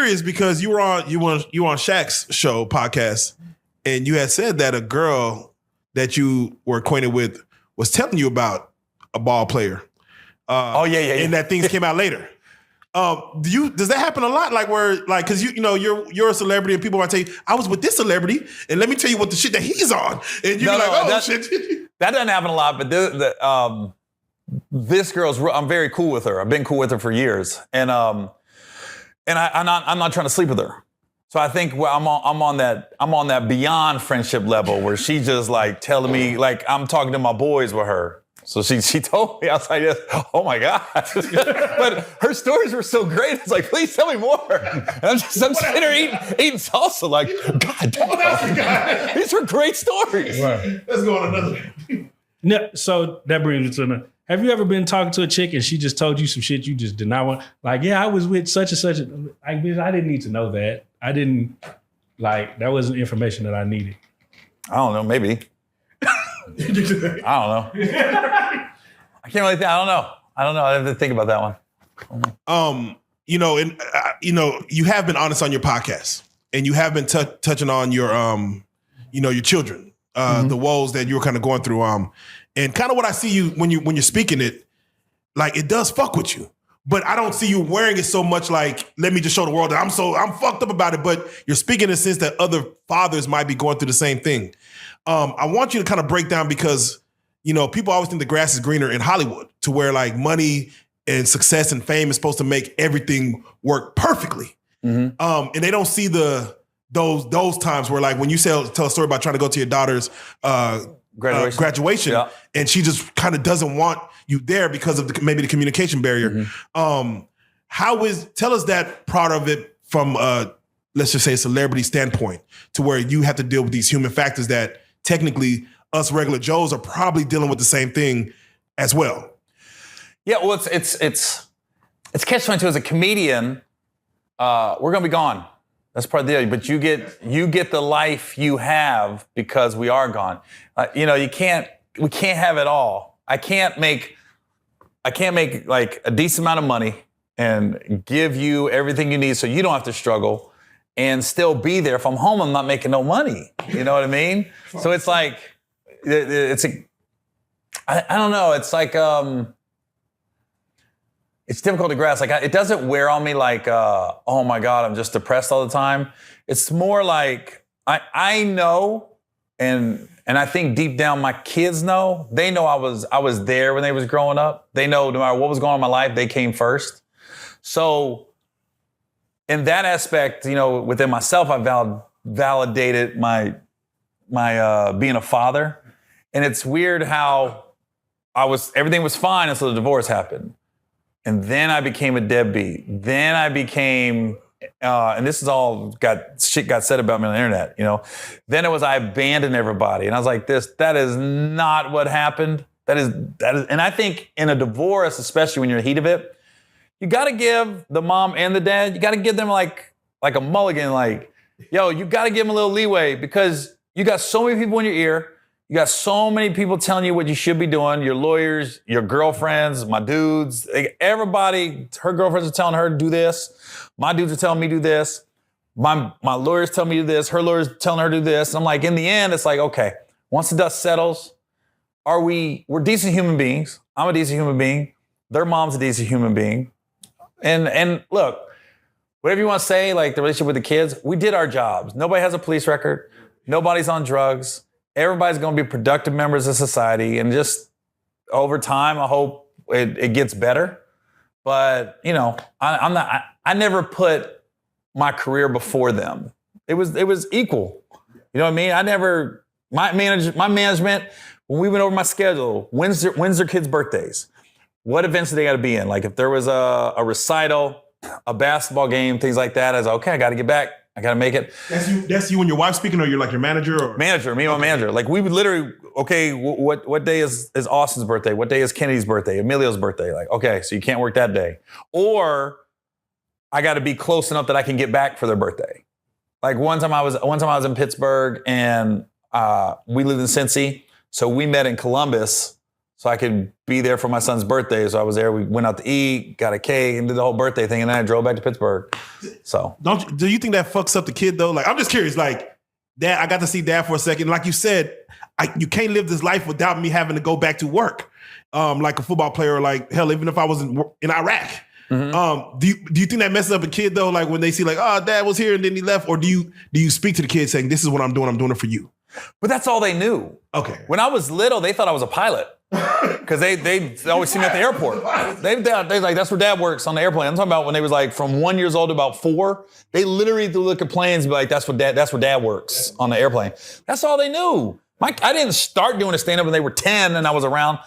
curious because you were on Shaq's show podcast, and you had said that a girl that you were acquainted with was telling you about a ball player. And that things came out later. Does that happen a lot? Like because you're a celebrity and people might tell you, I was with this celebrity and let me tell you what the shit that he's on, and you're shit. That doesn't happen a lot, but this girl's. I'm very cool with her. I've been cool with her for years, and I'm not trying to sleep with her. So I think I'm on that beyond friendship level where she's just like telling me, like I'm talking to my boys with her. So she told me, I was like, oh my God. But her stories were so great. It's like, please tell me more. And I'm sitting here eating salsa like, God damn. These were great stories. Right. Let's go on another. No, so that brings me to another. Have you ever been talking to a chick and she just told you some shit you just did not want? Like, yeah, I was with such and such. I didn't need to know that. That wasn't information that I needed. I don't know, maybe. I don't know. I can't really think. I don't know. I have to think about that one. You have been honest on your podcast, and you have been touching on your, your children, the woes that you were kind of going through, and kind of what I see you when you're speaking it, like it does fuck with you, but I don't see you wearing it so much. Like, let me just show the world that I'm fucked up about it. But you're speaking in a sense that other fathers might be going through the same thing. I want you to kind of break down because, people always think the grass is greener in Hollywood to where like money and success and fame is supposed to make everything work perfectly. And they don't see those times where like when you tell a story about trying to go to your daughter's graduation and she just kind of doesn't want you there because of maybe the communication barrier. Tell us that part of it from let's just say a celebrity standpoint to where you have to deal with these human factors that technically us regular Joes are probably dealing with the same thing as well. Yeah, well, it's catch-22 as a comedian. We're gonna be gone. That's part of the deal. But you get the life you have because we are gone. We can't have it all. I can't make like a decent amount of money and give you everything you need so you don't have to struggle and still be there. If I'm home, I'm not making no money. You know what I mean? So it's like, I don't know. It's like, it's difficult to grasp. Like it doesn't wear on me like, oh my God, I'm just depressed all the time. It's more like, I know, and I think deep down my kids know. They know I was there when they was growing up. They know no matter what was going on in my life, they came first. So in that aspect, within myself, I validated my being a father. And it's weird how everything was fine until the divorce happened. And then I became a deadbeat. Then I became, and this is all shit got said about me on the internet, Then it was I abandoned everybody. And I was like, that is not what happened. That is, and I think in a divorce, especially when you're in the heat of it, you got to give the mom and the dad, you got to give them like a mulligan, like, yo, you got to give them a little leeway because you got so many people in your ear. You got so many people telling you what you should be doing. Your lawyers, your girlfriends, my dudes, everybody, her girlfriends are telling her to do this. My dudes are telling me to do this. My lawyers tell me to do this. Her lawyers telling her to do this. And I'm like, in the end, it's like, okay, once the dust settles, we're decent human beings. I'm a decent human being. Their mom's a decent human being. And look, whatever you want to say, like the relationship with the kids, we did our jobs. Nobody has a police record. Nobody's on drugs. Everybody's going to be productive members of society. And just over time, I hope it gets better. But, I never put my career before them. It was equal. You know what I mean? My management, when we went over my schedule, when's their kids' birthdays? What events do they got to be in? Like if there was a recital, a basketball game, things like that, I was like, okay, I got to get back. I got to make it. That's you and your wife speaking, or you're like your manager? Or? Manager, me and my manager. Like we would literally, okay, what day is Austin's birthday? What day is Kennedy's birthday? Emilio's birthday? Like, okay, so you can't work that day. Or I got to be close enough that I can get back for their birthday. Like one time I was in Pittsburgh and we lived in Cincy. So we met in Columbus so I could be there for my son's birthday. So I was there. We went out to eat, got a cake, and did the whole birthday thing. And then I drove back to Pittsburgh. So do you think that fucks up the kid though? Like, I'm just curious. Like, Dad, I got to see Dad for a second. Like you said, you can't live this life without me having to go back to work, like a football player. Or like hell, even if I was in Iraq. Mm-hmm. Do you think that messes up a kid though? Like when they see like, oh, Dad was here and then he left, or do you speak to the kid saying, this is what I'm doing it for you? But that's all they knew. Okay. When I was little, they thought I was a pilot because they always see me at the airport. They like, that's where Dad works on the airplane. I'm talking about when they was like from 1 year old to about 4. They literally would look at planes and be like, that's where Dad works on the airplane. That's all they knew. I didn't start doing a stand-up when they were 10 and I was around.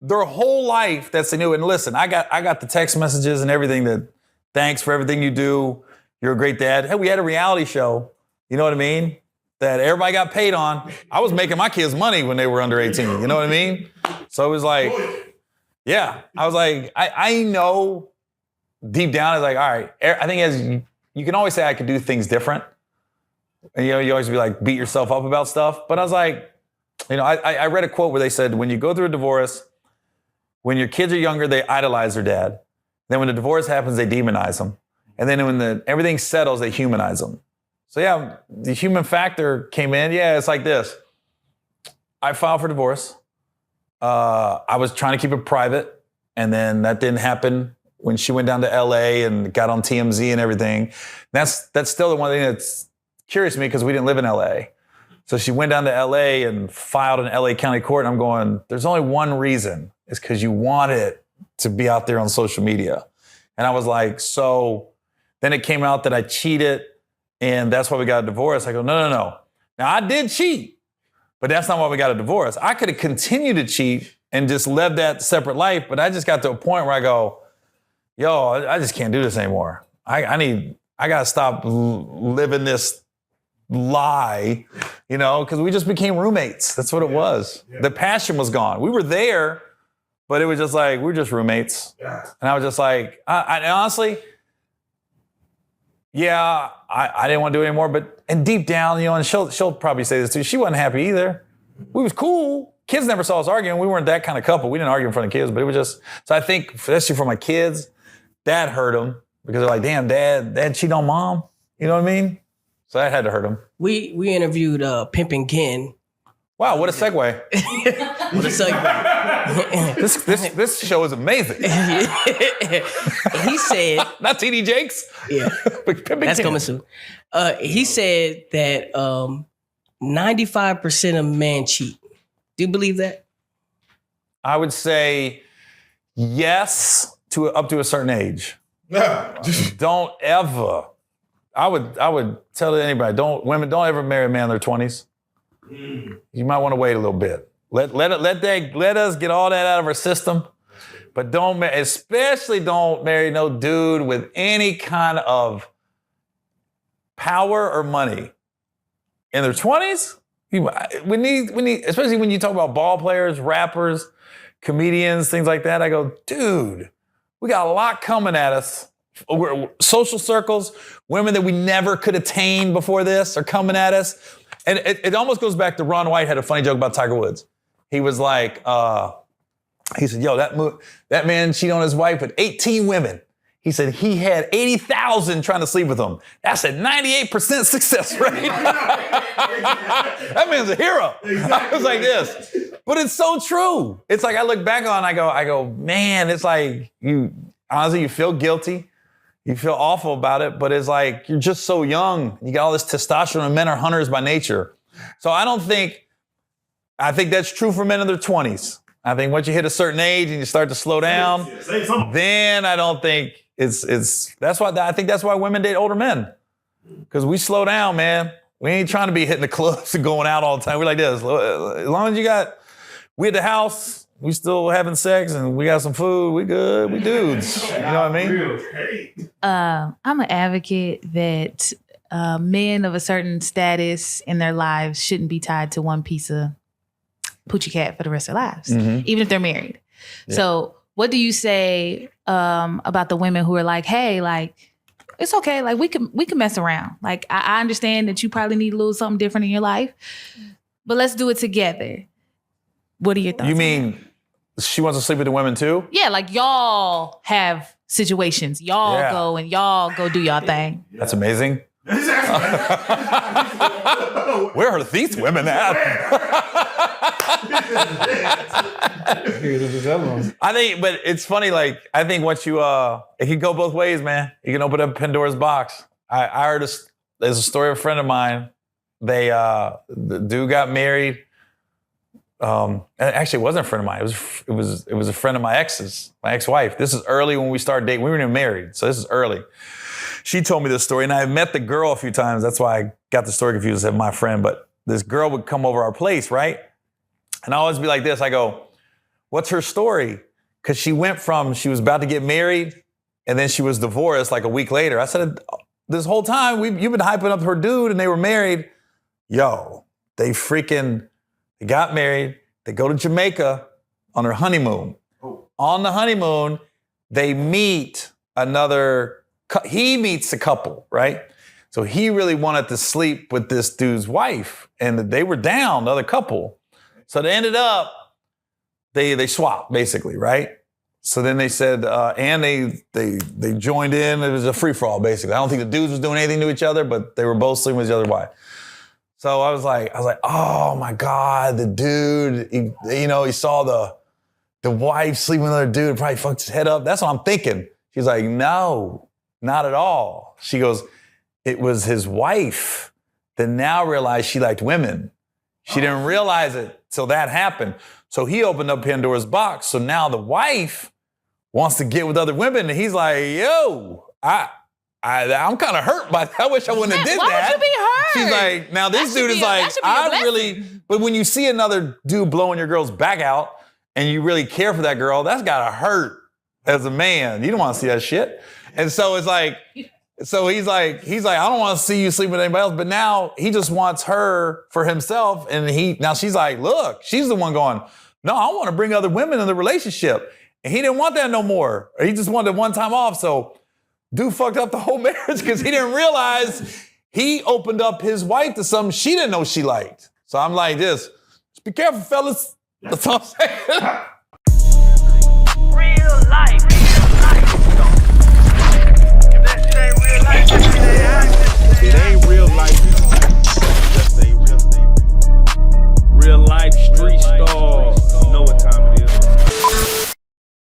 Their whole life that's they knew. And listen, I got the text messages and everything that thanks for everything you do. You're a great dad. Hey, we had a reality show. You know what I mean? That everybody got paid on. I was making my kids money when they were under 18. You know what I mean? So it was like, yeah. I was like, I know deep down, it's like, all right. I think as you can always say I could do things different. And you always be like, beat yourself up about stuff. But I was like, I read a quote where they said, when you go through a divorce, when your kids are younger, they idolize their dad. Then when the divorce happens, they demonize them. And then when everything settles, they humanize them. So yeah, the human factor came in. Yeah, it's like this. I filed for divorce. I was trying to keep it private. And then that didn't happen when she went down to LA and got on TMZ and everything. That's still the one thing that's curious to me because we didn't live in LA. So she went down to LA and filed in LA County Court. And I'm going, there's only one reason. It's because you want it to be out there on social media. And I was like, so then it came out that I cheated. And that's why we got a divorce. I go, no. Now, I did cheat, but that's not why we got a divorce. I could have continued to cheat and just lived that separate life, but I just got to a point where I go, yo, I just can't do this anymore. I got to stop living this lie, because we just became roommates. That's what it was. Yeah. The passion was gone. We were there, but it was just like, we were just roommates. Yeah. And I was just like, I honestly... Yeah, I didn't want to do it anymore, and deep down, and she'll probably say this too, she wasn't happy either. We was cool. Kids never saw us arguing. We weren't that kind of couple. We didn't argue in front of kids, but it was just, so I think, especially for my kids, that hurt them because they're like, damn, Dad cheat on Mom. You know what I mean? So that had to hurt them. We interviewed Pimpin' Ken. Wow, what a segue. What a segue. This show is amazing. He said... Not TD Jakes? Yeah. That's coming soon. He said that 95% of men cheat. Do you believe that? I would say yes, up to a certain age. Don't ever... I would tell anybody, women don't ever marry a man in their 20s. You might want to wait a little bit. Let us get all that out of our system, but especially don't marry no dude with any kind of power or money in their 20s. We need, especially when you talk about ball players, rappers, comedians, things like that. I go, dude, we got a lot coming at us. Social circles, women that we never could attain before this are coming at us. And it almost goes back to Ron White had a funny joke about Tiger Woods. He was like, he said, yo, that man cheated on his wife with 18 women. He said he had 80,000 trying to sleep with him. That's a 98% success rate. That man's a hero. I was like this. But it's so true. It's like I look back on, I go, man, it's like honestly, you feel guilty. You feel awful about it, but it's like you're just so young. You got all this testosterone, and men are hunters by nature. So I think that's true for men in their 20s. I think once you hit a certain age and you start to slow down, then I don't think that's why women date older men. Because we slow down, man. We ain't trying to be hitting the clubs and going out all the time. We're like this. As long as we at the house, we still having sex and we got some food, we good, we dudes. You know what I mean? I'm an advocate that men of a certain status in their lives shouldn't be tied to one piece of Poochie Cat for the rest of their lives, even if they're married. Yeah. So what do you say about the women who are like, hey, like, it's okay, like we can mess around. Like I understand that you probably need a little something different in your life, but let's do it together. What are your thoughts? You mean she wants to sleep with the women too? Yeah, like y'all have situations. Y'all go and y'all go do y'all thing. That's amazing. Where are these women at? I think, but it's funny. Like, I think once you, it can go both ways, man. You can open up Pandora's box. I heard there's a story of a friend of mine. The dude got married. Actually, it wasn't a friend of mine. It was a friend of my ex's, my ex-wife. This is early when we started dating. We weren't even married, so this is early. She told me this story, and I met the girl a few times. That's why I got the story confused as my friend. But this girl would come over our place, right? And I always be like this. I go, "What's her story?" Because she was about to get married, and then she was divorced like a week later. I said, "This whole time you've been hyping up her dude, and they were married." Yo, they got married. They go to Jamaica on their honeymoon. On the honeymoon, they meet he meets a couple, right? So he really wanted to sleep with this dude's wife, and they were down, the other couple. So they ended up, they swapped basically, right? So then they said, and they joined in. It was a free-for-all basically. I don't think the dudes was doing anything to each other, but they were both sleeping with each other's wife. So I was like, oh my God, the dude, he saw the wife sleeping with another dude, probably fucked his head up. That's what I'm thinking. She's like, no, not at all. She goes, it was his wife that now realized she liked women. She didn't realize it till that happened. So he opened up Pandora's box. So now the wife wants to get with other women. And he's like, yo, I'm kind of hurt by that. I wish I wouldn't have did why that. Why would you be hurt? She's like, now this dude is like, but when you see another dude blowing your girl's back out and you really care for that girl, that's gotta hurt as a man. You don't want to see that shit. And so it's like, he's like, I don't want to see you sleep with anybody else, but now he just wants her for himself. And now she's like, look, she's the one going, no, I want to bring other women in the relationship. And he didn't want that no more. Or he just wanted one time off. So dude fucked up the whole marriage because he didn't realize he opened up his wife to something she didn't know she liked. So I'm like this, just be careful, fellas. That's all I'm saying.